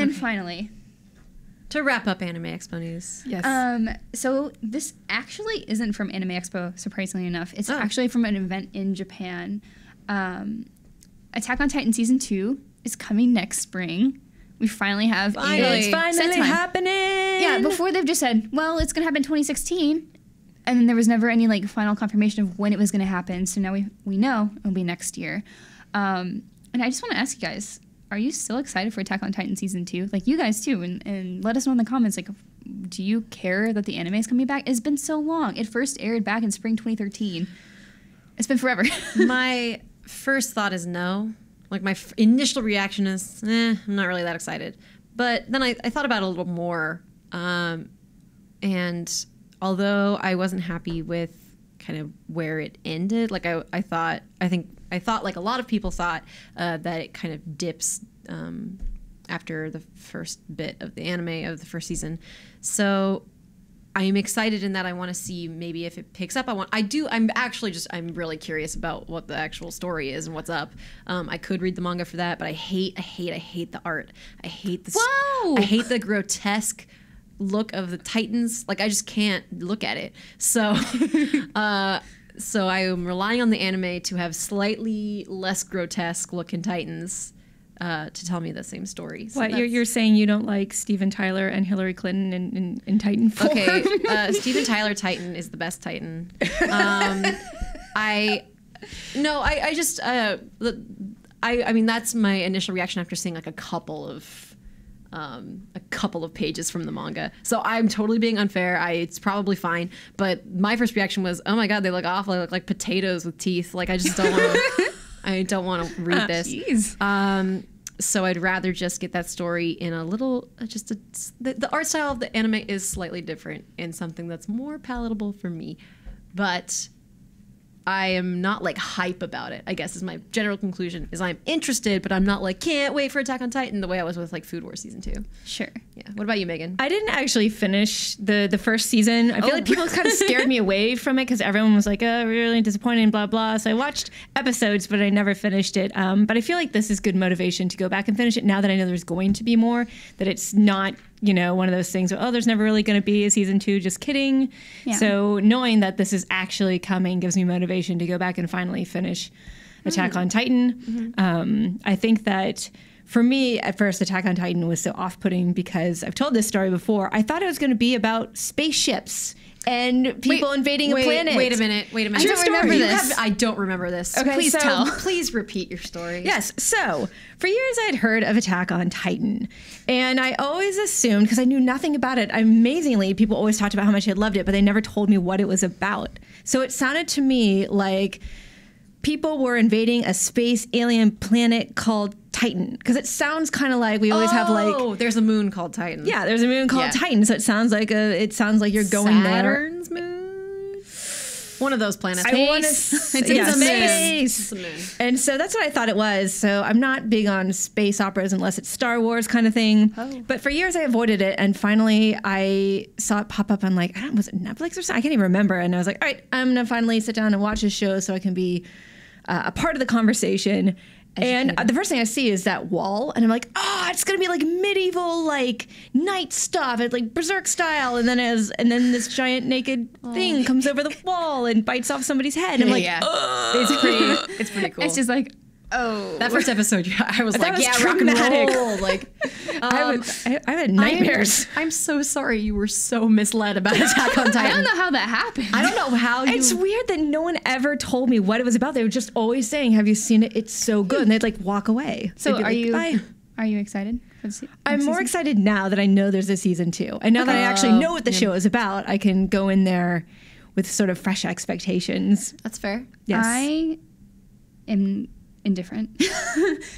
And then finally, to wrap up Anime Expo news. Yes. so this actually isn't from Anime Expo, surprisingly enough. It's actually from an event in Japan. Attack on Titan Season 2 is coming next spring. We finally have It's finally happening. Yeah, before they've just said, well, it's going to happen in 2016. And then there was never any like final confirmation of when it was going to happen. So now we know it'll be next year. And I just want to ask you guys, are you still excited for Attack on Titan Season 2? Like, you guys too. And let us know in the comments, like, do you care that the anime is coming back? It's been so long. It first aired back in spring 2013. It's been forever. My first thought is no. Like, my initial reaction is, I'm not really that excited. But then I thought about it a little more. And although I wasn't happy with kind of where it ended, like, I thought like a lot of people thought that it kind of dips after the first bit of the anime of the first season. So I am excited in that I want to see maybe if it picks up. I'm really curious about what the actual story is and what's up. I could read the manga for that, but I hate the art. I hate the grotesque look of the Titans. Like, I just can't look at it. So so I am relying on the anime to have slightly less grotesque looking Titans to tell me the same story. So what, you're saying you don't like Steven Tyler and Hillary Clinton in Titan form? Okay, Steven Tyler Titan is the best Titan. I mean, that's my initial reaction after seeing like a couple of pages from the manga. So I'm totally being unfair. It's probably fine. But my first reaction was, oh my God, they look awful. They look like potatoes with teeth. Like, I just don't want to, I don't want to read this. Jeez. So I'd rather just get that story in a little, the art style of the anime is slightly different and something that's more palatable for me. But I am not like hype about it, I guess is my general conclusion, is I'm interested, but I'm not like, can't wait for Attack on Titan the way I was with like Food Wars Season 2. Sure. Yeah. What about you, Megan? I didn't actually finish the first season. I feel like people kind of scared me away from it because everyone was like, oh, really disappointing, blah, blah. So I watched episodes, but I never finished it. But I feel like this is good motivation to go back and finish it now that I know there's going to be more, that it's not, one of those things where, oh, there's never really going to be a season 2, just kidding. Yeah. So knowing that this is actually coming gives me motivation to go back and finally finish Attack on Titan. Mm-hmm. I think that for me, at first, Attack on Titan was so off-putting because I've told this story before. I thought it was going to be about spaceships and people invading a planet. Wait a minute. I don't remember this. I don't remember this. Okay, please tell. Please repeat your story. Yes. So for years, I'd heard of Attack on Titan. And I always assumed, because I knew nothing about it, amazingly, people always talked about how much I loved it, but they never told me what it was about. So it sounded to me like people were invading a space alien planet called Titan, because it sounds kind of like we always have like, oh, there's a moon called Titan. Yeah, there's a moon called Titan, so it sounds like you're going there. Saturn's moon, one of those planets. I want to. It's a moon. And so that's what I thought it was. So I'm not big on space operas unless it's Star Wars kind of thing. Oh. But for years I avoided it, and finally I saw it pop up on like, was it Netflix or something? I can't even remember. And I was like, all right, I'm gonna finally sit down and watch this show so I can be a part of the conversation. And the first thing I see is that wall, and I'm like, it's gonna be like medieval, like knight stuff, it's like Berserk style, and then this giant naked thing comes over the wall and bites off somebody's head. And I'm like, it's pretty cool. It's just like, that first episode, I was like, was rock and roll. Like, I had nightmares. I'm so sorry you were so misled about Attack on Titan. I don't know how that happened. I don't know how It's weird that no one ever told me what it was about. They were just always saying, have you seen it? It's so good. And they'd like walk away. So are you excited for the I'm more excited now that I know there's a season 2. And now that I actually know what the show is about, I can go in there with sort of fresh expectations. That's fair. Yes. I am indifferent.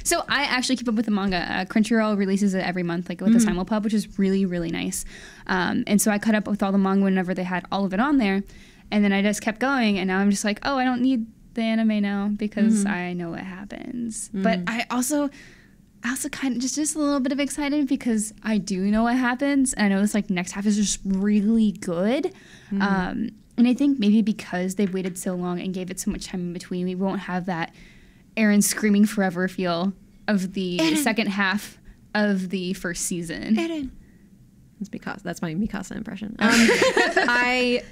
So I actually keep up with the manga. Crunchyroll releases it every month, like with a simulpub, which is really, really nice. And so I caught up with all the manga whenever they had all of it on there. And then I just kept going. And now I'm just like, I don't need the anime now because I know what happens. But I also kind of just a little bit of excited because I do know what happens. And I know this like next half is just really good. And I think maybe because they've waited so long and gave it so much time in between, we won't have that Aaron screaming forever feel of the second half of the first season. That's my Mikasa impression. I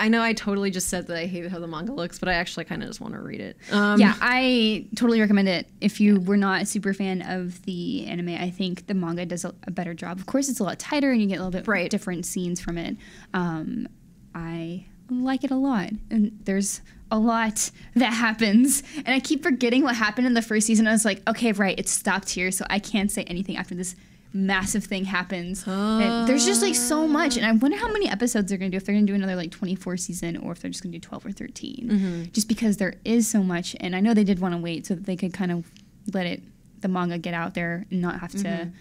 know I totally just said that I hate how the manga looks, but I actually kind of just want to read it. Yeah, I totally recommend it. If you were not a super fan of the anime, I think the manga does a better job. Of course, it's a lot tighter and you get a little bit different scenes from it. I like it a lot. And there's a lot that happens. And I keep forgetting what happened in the first season. I was like, okay, right, it stopped here, so I can't say anything after this massive thing happens. And there's just like so much, and I wonder how many episodes they're gonna do, if they're gonna do another like 24 season or if they're just gonna do 12 or 13, just because there is so much. And I know they did want to wait so that they could kind of let the manga get out there and not have to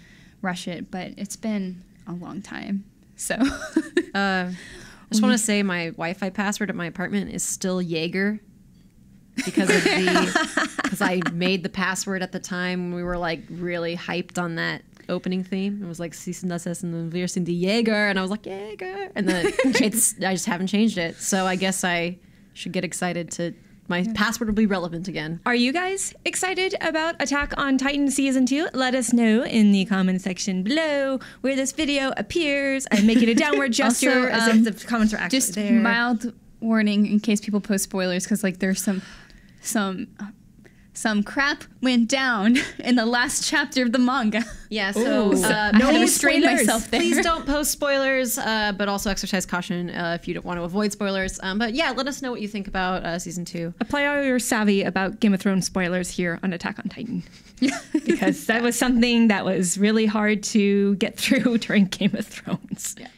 rush it, but it's been a long time, so I just want to say my Wi-Fi password at my apartment is still Jaeger because I made the password at the time when we were like really hyped on that opening theme. It was like "Cease das Essen, wir sind die Jäger," and I was like Jaeger, and then I just haven't changed it. So I guess I should get excited to my password will be relevant again. Are you guys excited about Attack on Titan Season 2? Let us know in the comment section below where this video appears. I'm making a downward gesture Also, as if the comments are actually just there. mild warning in case people post spoilers, because like there's some crap went down in the last chapter of the manga. Yeah, so I had to restrain myself there. Please don't post spoilers, but also exercise caution if you don't want to avoid spoilers. But yeah, let us know what you think about season 2. Apply all your savvy about Game of Thrones spoilers here on Attack on Titan. Because that was something that was really hard to get through during Game of Thrones. Yeah.